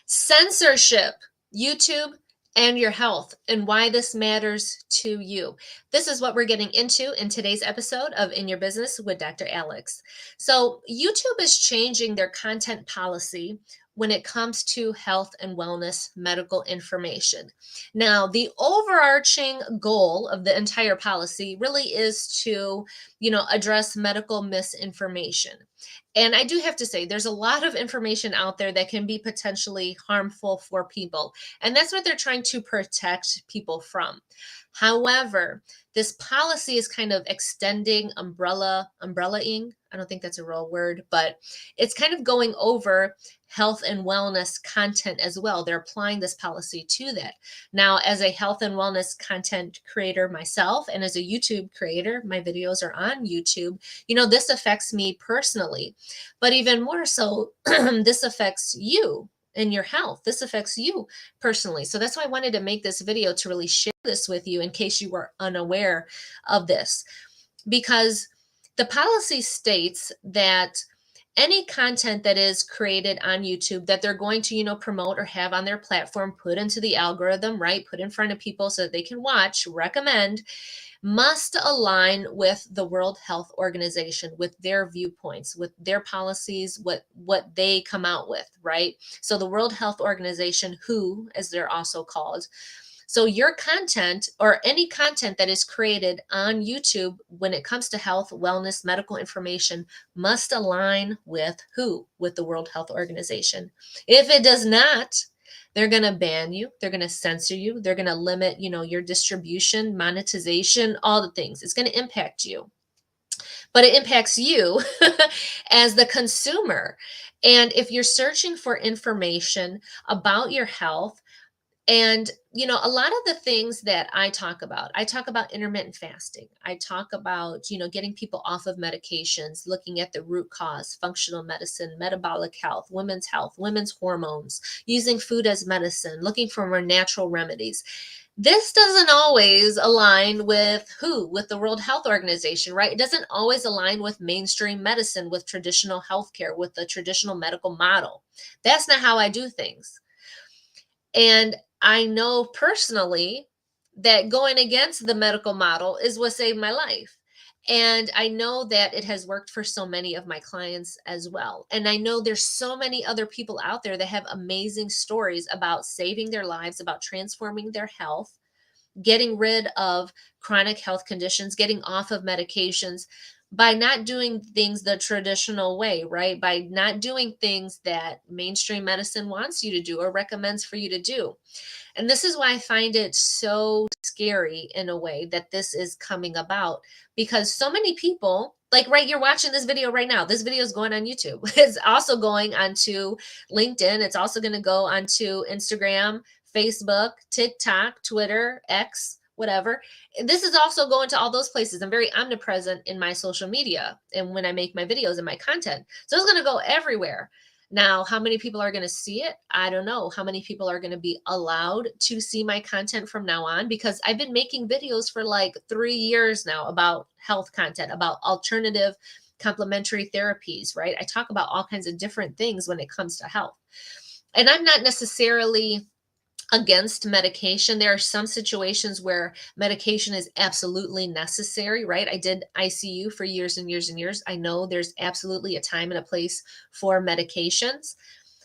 Censorship, YouTube, and your health, and why this matters to you. This is what we're getting into in today's episode of In Your Business with Dr. Alex. So, YouTube is changing their content policy when it comes to health and wellness medical information. Now, the overarching goal of the entire policy really is to, address medical misinformation. And I do have to say, there's a lot of information out there that can be potentially harmful for people. And that's what they're trying to protect people from. However, this policy is kind of extending umbrellaing. I don't think that's a real word, but it's kind of going over health and wellness content as well. They're applying this policy to that. Now, as a health and wellness content creator myself, and as a YouTube creator, my videos are on YouTube, this affects me personally. But even more so, this affects you and your health. This affects you personally. So that's why I wanted to make this video, to really share this with you in case you were unaware of this. Because the policy states that any content that is created on YouTube that they're going to, promote or have on their platform, put into the algorithm, right? Put in front of people so that they can watch, recommend, must align with the World Health Organization, with their viewpoints, with their policies, what they come out with, right? So the World Health Organization, WHO, as they're also called. So your content, or any content that is created on YouTube when it comes to health, wellness, medical information, must align with WHO, with the World Health Organization. If it does not, they're going to ban you. They're going to censor you. They're going to limit, your distribution, monetization, all the things. It's going to impact you. But it impacts you as the consumer. And if you're searching for information about your health, and, a lot of the things that I talk about intermittent fasting. I talk about, getting people off of medications, looking at the root cause, functional medicine, metabolic health, women's hormones, using food as medicine, looking for more natural remedies. This doesn't always align with WHO, with the World Health Organization, right? It doesn't always align with mainstream medicine, with traditional healthcare, with the traditional medical model. That's not how I do things. And I know personally that going against the medical model is what saved my life. And I know that it has worked for so many of my clients as well. And I know there's so many other people out there that have amazing stories about saving their lives, about transforming their health, getting rid of chronic health conditions, getting off of medications, by not doing things the traditional way, right? By not doing things that mainstream medicine wants you to do or recommends for you to do. And this is why I find it so scary in a way that this is coming about, because so many people, like, right, you're watching this video right now. This video is going on YouTube. It's also going onto LinkedIn. It's also going to go onto Instagram, Facebook, TikTok, Twitter, X, whatever. This is also going to all those places. I'm very omnipresent in my social media and when I make my videos and my content. So it's going to go everywhere. Now, how many people are going to see it? I don't know. How many people are going to be allowed to see my content from now on? Because I've been making videos for like 3 years now about health content, about alternative complementary therapies, right? I talk about all kinds of different things when it comes to health. And I'm not necessarily against medication. There are some situations where medication is absolutely necessary, right? I did ICU for years and years and years. I know there's absolutely a time and a place for medications.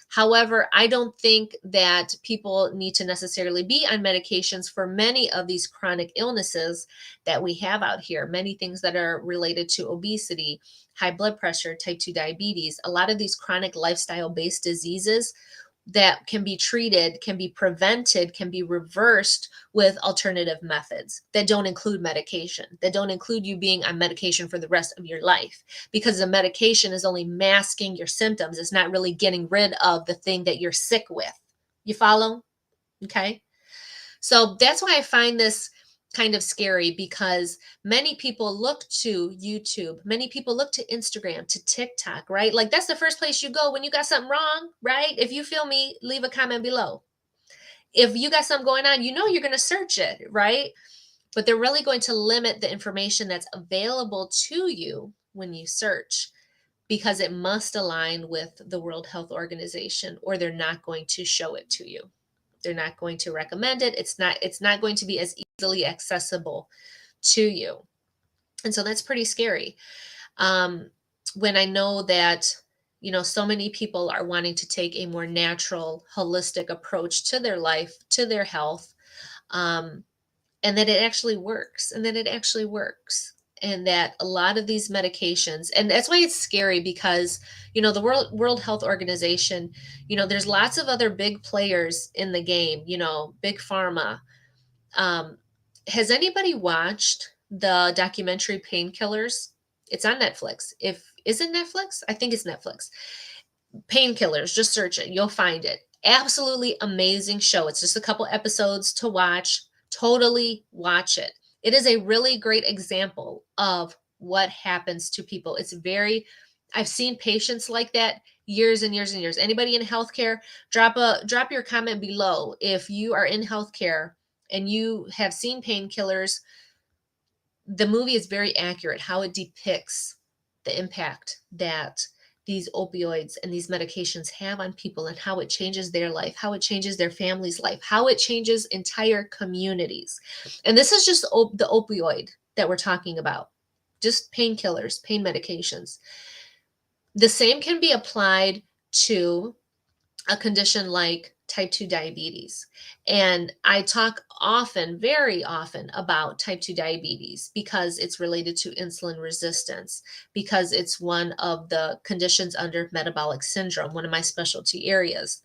However, I don't think that people need to necessarily be on medications for many of these chronic illnesses that we have out here. Many things that are related to obesity, high blood pressure, type 2 diabetes, a lot of these chronic lifestyle-based diseases that can be treated, can be prevented, can be reversed with alternative methods that don't include medication, that don't include you being on medication for the rest of your life, because the medication is only masking your symptoms. It's not really getting rid of the thing that you're sick with. You follow? Okay. So that's why I find this kind of scary because many people look to YouTube, many people look to Instagram, to TikTok, right? Like that's the first place you go when you got something wrong, right? If you feel me, leave a comment below. If you got something going on, you're going to search it, right? But they're really going to limit the information that's available to you when you search because it must align with the World Health Organization or they're not going to show it to you. They're not going to recommend it. It's not going to be as easily accessible to you. And so that's pretty scary. When I know that, so many people are wanting to take a more natural, holistic approach to their life, to their health, and that it actually works, and that a lot of these medications, and that's why it's scary because, the World Health Organization, there's lots of other big players in the game, big pharma. Has anybody watched the documentary Painkillers? It's on Netflix. Is it Netflix? I think it's Netflix. Painkillers, just search it. You'll find it. Absolutely amazing show. It's just a couple episodes to watch. Totally watch it. It is a really great example of what happens to people. I've seen patients like that years and years and years. Anybody in healthcare, drop your comment below if you are in healthcare and you have seen Painkillers. The movie is very accurate how it depicts the impact that these opioids and these medications have on people and how it changes their life, how it changes their family's life, how it changes entire communities. And this is just the opioid that we're talking about, just painkillers, pain medications. The same can be applied to a condition like type 2 diabetes. And I talk often, very often, about type 2 diabetes because it's related to insulin resistance, because it's one of the conditions under metabolic syndrome, one of my specialty areas.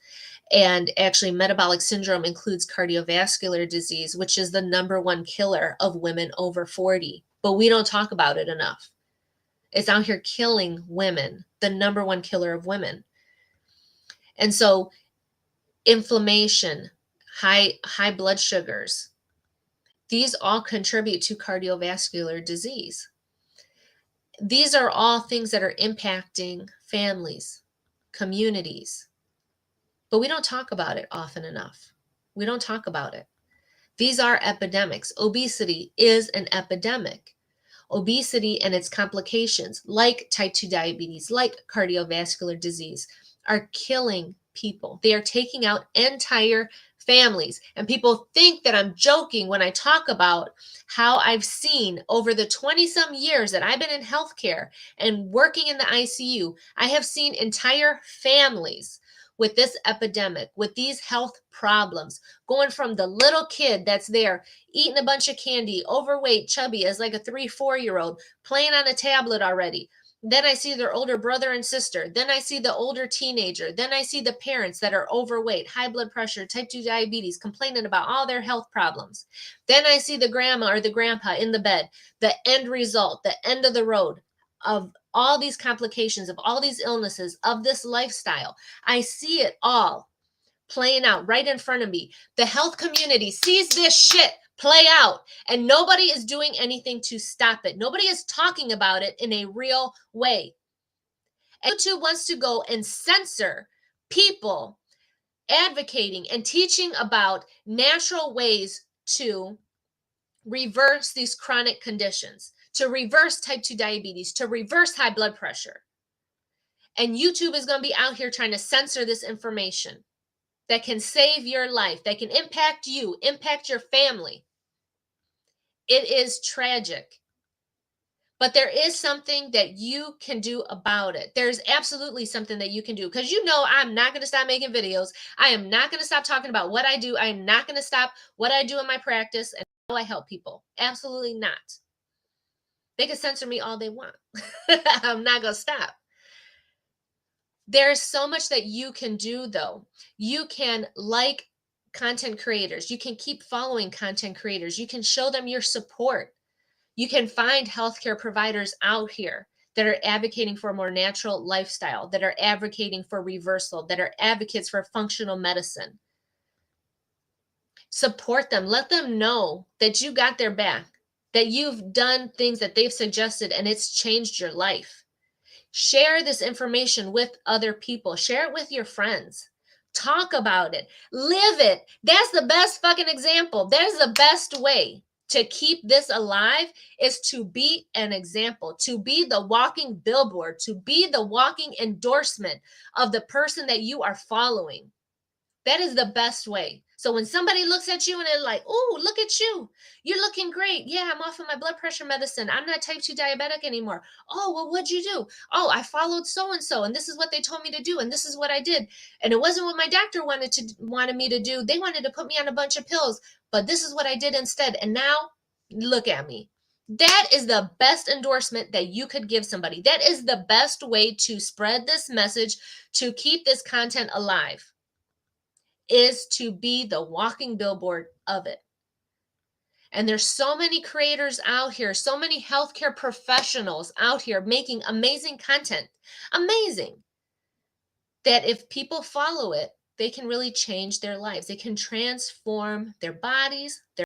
And actually, metabolic syndrome includes cardiovascular disease, which is the number one killer of women over 40. But we don't talk about it enough. It's out here killing women, the number one killer of women. And so inflammation, high blood sugars, these all contribute to cardiovascular disease. These are all things that are impacting families, communities, but we don't talk about it often enough. We don't talk about it. These are epidemics. Obesity is an epidemic. Obesity and its complications, like type 2 diabetes, like cardiovascular disease, are killing people. They are taking out entire families. And people think that I'm joking when I talk about how I've seen over the 20-some years that I've been in healthcare and working in the ICU, I have seen entire families with this epidemic, with these health problems, going from the little kid that's there eating a bunch of candy, overweight, chubby, as like a 3-4-year-old, playing on a tablet already. Then I see their older brother and sister. Then I see the older teenager. Then I see the parents that are overweight, high blood pressure, type 2 diabetes, complaining about all their health problems. Then I see the grandma or the grandpa in the bed. The end result, the end of the road of all these complications, of all these illnesses, of this lifestyle. I see it all playing out right in front of me. The health community sees this shit play out and nobody is doing anything to stop it. Nobody is talking about it in a real way. And YouTube wants to go and censor people advocating and teaching about natural ways to reverse these chronic conditions, to reverse type 2 diabetes, to reverse high blood pressure. And YouTube is going to be out here trying to censor this information that can save your life, that can impact you, impact your family. It is tragic. But there is something that you can do about it. There's absolutely something that you can do because I'm not going to stop making videos. I am not going to stop talking about what I do. I am not going to stop what I do in my practice and how I help people. Absolutely not. They can censor me all they want. I'm not going to stop. There's so much that you can do, though. You can like content creators. You can keep following content creators. You can show them your support. You can find healthcare providers out here that are advocating for a more natural lifestyle, that are advocating for reversal, that are advocates for functional medicine. Support them. Let them know that you got their back, that you've done things that they've suggested and it's changed your life. Share this information with other people. Share it with your friends. Talk about it. Live it. That's the best fucking example. There's the best way to keep this alive is to be an example, to be the walking billboard, to be the walking endorsement of the person that you are following. That is the best way. So when somebody looks at you and they're like, "Oh, look at you. You're looking great. Yeah, I'm off of my blood pressure medicine. I'm not type 2 diabetic anymore. Oh, well, what'd you do? Oh, I followed so and so, and this is what they told me to do, and this is what I did. And it wasn't what my doctor wanted me to do. They wanted to put me on a bunch of pills, but this is what I did instead. And now look at me." That is the best endorsement that you could give somebody. That is the best way to spread this message, to keep this content alive, is to be the walking billboard of it. And there's so many creators out here, so many healthcare professionals out here making amazing content, amazing, that if people follow it, they can really change their lives. They can transform their bodies, their